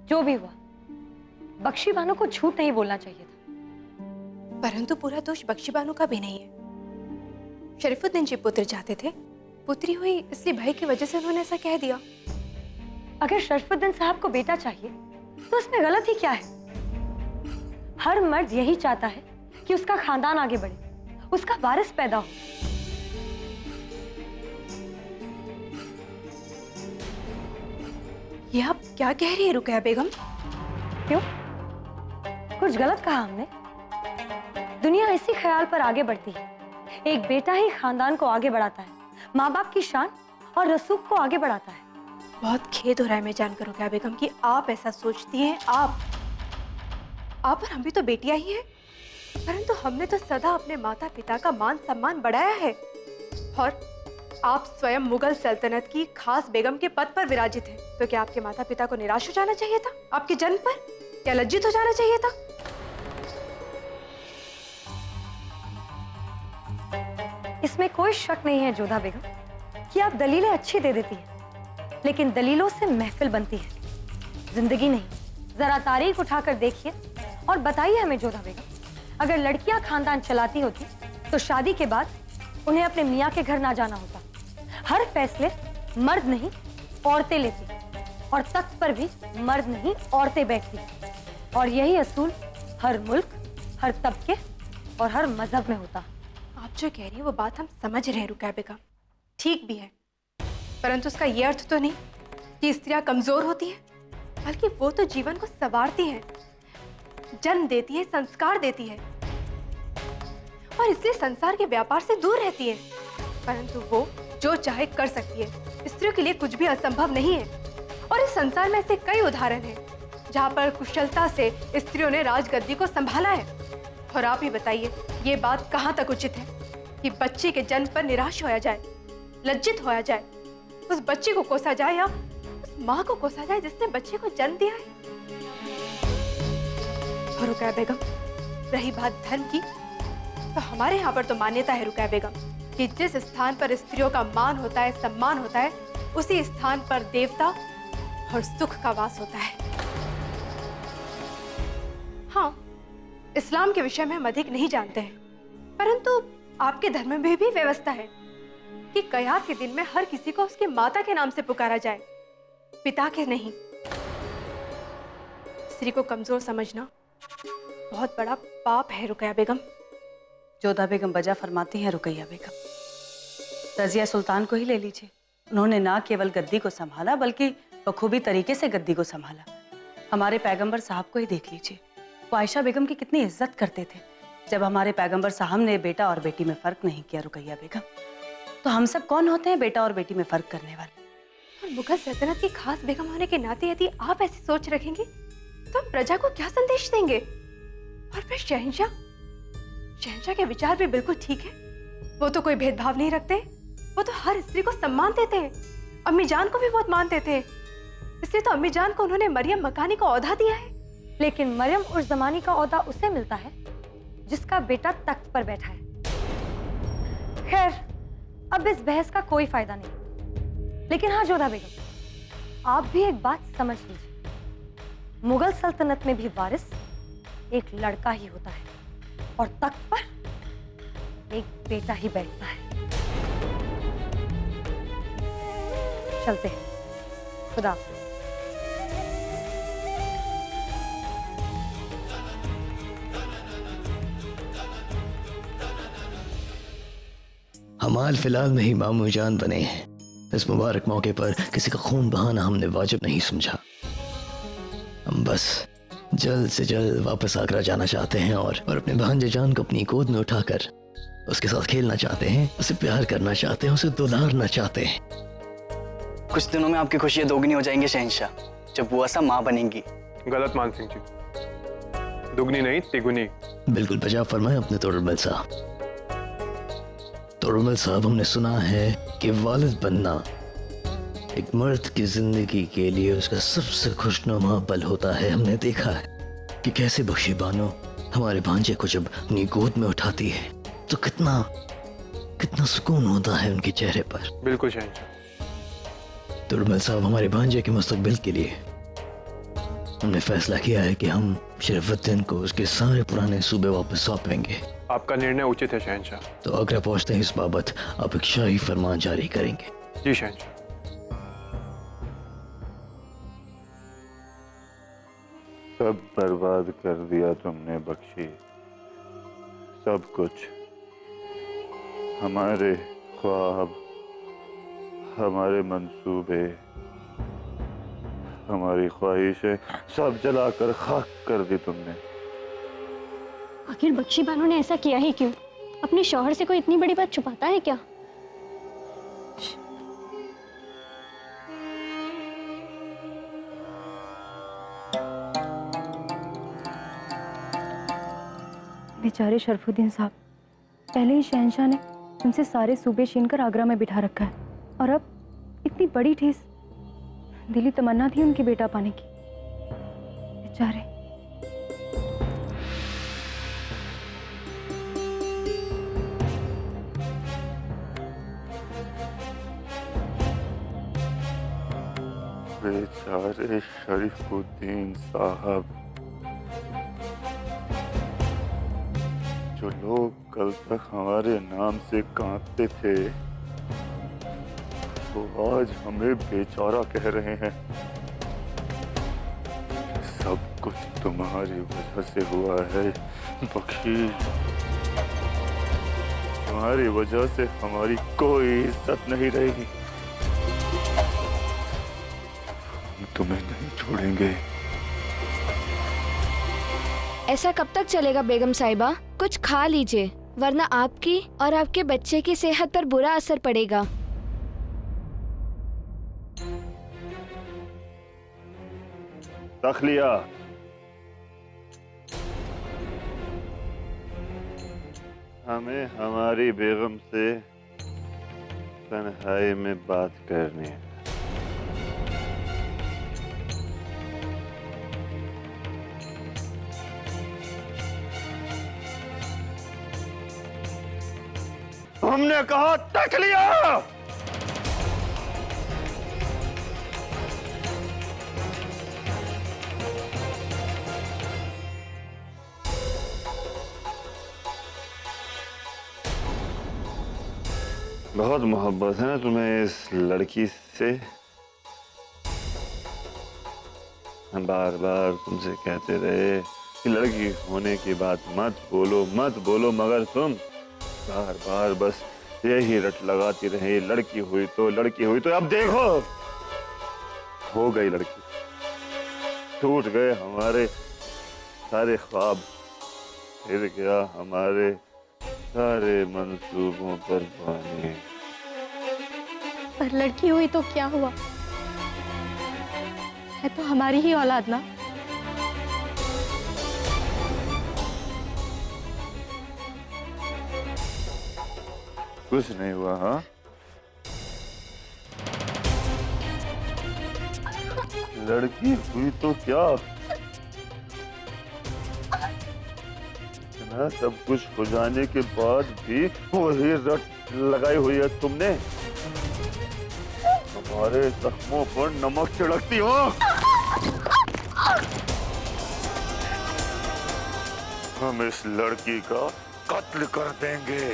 जो भी हुआ, बख्शी बानो को झूठ नहीं बोलना चाहिए था। परंतु पूरा दोष बख्शी बानो का भी नहीं है। शरीफुद्दीन जी पुत्र चाहते थे, पुत्री हुई इसलिए भय की वजह से उन्होंने ऐसा कह दिया। अगर शरीफुद्दीन साहब को बेटा चाहिए तो इसमें गलत ही क्या है? हर मर्द यही चाहता है कि उसका खानदान आगे बढ़े, उसका वारिस पैदा हो। ये आप क्या कह रही है रुकैया बेगम? क्यों? कुछ गलत कहा हमने? दुनिया इसी ख्याल पर आगे बढ़ती है, एक बेटा ही खानदान को आगे बढ़ाता है, माँ बाप की शान और रसूख को आगे बढ़ाता है। बहुत खेद हो रहा है मैं जानकर रुकैया बेगम कि आप ऐसा सोचती हैं। आप और हम भी तो बेटियां ही हैं, परंतु हमने तो सदा अपने माता पिता का मान सम्मान बढ़ाया है। और आप स्वयं मुगल सल्तनत की खास बेगम के पद पर विराजित हैं, तो क्या आपके माता पिता को निराश हो जाना चाहिए था आपके जन्म पर, या लज्जित हो जाना चाहिए था? इसमें कोई शक नहीं है जोधा बेगम कि आप दलीलें अच्छी दे देती हैं, लेकिन दलीलों से महफिल बनती है, जिंदगी नहीं। जरा तारीख उठाकर देखिए और बताइए हमें जोधा बेगम, अगर लड़कियां खानदान चलाती होती तो शादी के बाद उन्हें अपने मियाँ के घर ना जाना होता। हर फैसले मर्द नहीं औरतें लेती, और तख्त पर भी मर्द नहीं औरतें बैठती, और यही असूल हर मुल्क, हर तबके और हर मजहब में होता। आप जो कह रही हैं वो बात हम समझ रहे हैं रुकैया बेगम, ठीक भी है, परंतु उसका ये अर्थ तो नहीं कि स्त्रियां कमजोर होती हैं, बल्कि वो तो जीवन को संवारती हैं, जन्म देती है, संस्कार देती है, और इसलिए संसार के व्यापार से दूर रहती है। परंतु वो जो चाहे कर सकती है, स्त्रियों के लिए कुछ भी असंभव नहीं है। और इस संसार में ऐसे कई उदाहरण हैं जहाँ पर कुशलता से स्त्रियों ने राजगद्दी को संभाला है। और आप ही बताइए, ये बात कहाँ तक उचित है कि बच्चे के जन्म पर निराश होया जाए, लज्जित होया जाए, उस बच्चे को कोसा जाए या उस माँ को कोसा जाए जिसने बच्चे को जन्म दिया है? और रुकैया बेगम, रही बात धर्म की, तो हमारे यहाँ पर तो मान्यता है रुकैया बेगम कि जिस स्थान पर स्त्रियों का मान होता है, सम्मान होता है, उसी स्थान पर देवता और सुख का वास होता है। हाँ, इस्लाम के विषय में हम अधिक नहीं जानते हैं, परंतु आपके धर्म में भी व्यवस्था है कि कयामत के दिन में हर किसी को उसकी माता के नाम से पुकारा जाए, पिता के नहीं। स्त्री को कमजोर समझना बहुत बड़ा पाप है रुकैया बेगम। जोधा बेगम बजा फरमाती हैं रुकैया बेगम, रजिया सुल्तान को ही ले लीजिए। उन्होंने ना केवल गद्दी को संभाला बल्कि बखूबी तरीके से गद्दी को संभाला। हमारे पैगंबर साहब को ही देख लीजिए, वो आयशा बेगम की कितनी इज्जत करते थे। जब हमारे पैगंबर साहब ने बेटा और बेटी में फर्क नहीं किया रुकैया बेगम, तो हम सब कौन होते हैं बेटा और बेटी में फर्क करने वाले? और मुगल सल्तनत की खास बेगम होने के नाते यदि आप ऐसी सोच रखेंगे तो हम प्रजा को क्या संदेश देंगे? और फिर शहंशाह के विचार भी बिल्कुल ठीक है। वो तो कोई भेदभाव नहीं रखते, वो तो हर स्त्री को सम्मान देते हैं, अम्मी जान को भी बहुत मानते थे, इसलिए तो अम्मी जान को उन्होंने मरियम मकानी का औहदा दिया है। लेकिन मरियम उस जमानी का औहदा उसे मिलता है जिसका बेटा तख्त पर बैठा है। खैर, अब इस बहस का कोई फायदा नहीं, लेकिन हाँ जोधा बेगम, आप भी एक बात समझ लीजिए, मुगल सल्तनत में भी वारिस एक लड़का ही होता है और तख्त पर एक बेटा ही बैठता है। चलते हैं, खुदा हाफिज। हम हाल फिलहाल में ही मामू जान बने हैं। इस मुबारक मौके पर किसी का खून बहाना हमने वाजिब नहीं समझा। हम बस जल्द से जल्द वापस आगरा जाना चाहते हैं और अपने भांजे जान को अपनी गोद में उठाकर उसके साथ खेलना चाहते हैं, उसे प्यार करना चाहते हैं, उसे दुलारना चाहते हैं। कुछ दिनों में आपकी खुशियां दोगुनी हो जाएंगी शहंशाह, जब बुआ सा माँ बनेंगी। गलत मान सिंह जी, दुगनी नहीं तिगुनी। बिल्कुल बजा फरमाए अपने तोड़मल साहब। तोड़मल साहब, हमने सुना है कि वालिद बनना एक मर्द की जिंदगी के लिए उसका सबसे खुशनुमा पल होता है। हमने देखा है कि कैसे बख्शी बानो हमारे भांजे को जब अपनी गोद में उठाती है तो कितना सुकून होता है उनके चेहरे पर। बिल्कुल शहंशाह। तोड़मल साहब, हमारे भांजे के मुस्तकबिल के लिए हमने फैसला किया है कि हम शरीफुद्दीन को उसके सारे पुराने सूबे वापस सौंपेंगे। आपका निर्णय उचित है शहंशाह। तो आगरा पहुंचते ही इस बाबत आप एक शाही फरमान जारी करेंगे। जी शहंशाह। सब बर्बाद कर दिया तुमने बख्शी, सब कुछ। हमारे ख्वाब, हमारे मंसूबे, हमारी ख्वाहिशें सब जलाकर खाक कर दी तुमने। आखिर बख्शी बानो ने ऐसा किया ही क्यों? अपने शौहर से कोई इतनी बड़ी बात छुपाता है क्या? बेचारे शरफुद्दीन साहब, पहले ही शहंशाह ने उनसे सारे सूबे छीन कर आगरा में बिठा रखा है और अब इतनी बड़ी ठेस। दिली तमन्ना थी उनकी बेटा पाने की, बेचारे। बेचारे शरीफुद्दीन साहब, जो लोग कल तक हमारे नाम से कांपते थे, वो आज हमें बेचारा कह रहे हैं। सब कुछ तुम्हारी वजह से हुआ है बख्शी। तुम्हारी वजह से हमारी कोई इज्जत नहीं रहेगी। हम तुम्हें नहीं छोड़ेंगे। ऐसा कब तक चलेगा बेगम साहिबा? कुछ खा लीजिए, वरना आपकी और आपके बच्चे की सेहत पर बुरा असर पड़ेगा। तखलिया, हमें हमारी बेगम से तन्हाई में बात करनी है। हमने कहा तखलिया। बहुत मोहब्बत है ना तुम्हें इस लड़की से? हम बार बार तुमसे कहते रहे कि लड़की होने की बात मत बोलो, मगर तुम बार बार बस यही रट लगाती रही, लड़की हुई तो। अब देखो, हो गई लड़की, टूट गए हमारे सारे ख्वाब, फिर गया हमारे सारे मंसूबों पर पानी। पर लड़की हुई तो क्या हुआ, है तो हमारी ही औलाद ना। कुछ नहीं हुआ। हाँ, लड़की हुई तो क्या, इतना सब कुछ हो जाने के बाद भी वही रट लगाई हुई है तुमने। हमारे जख्मों पर नमक छिड़कती हो। हम इस लड़की का कत्ल कर देंगे।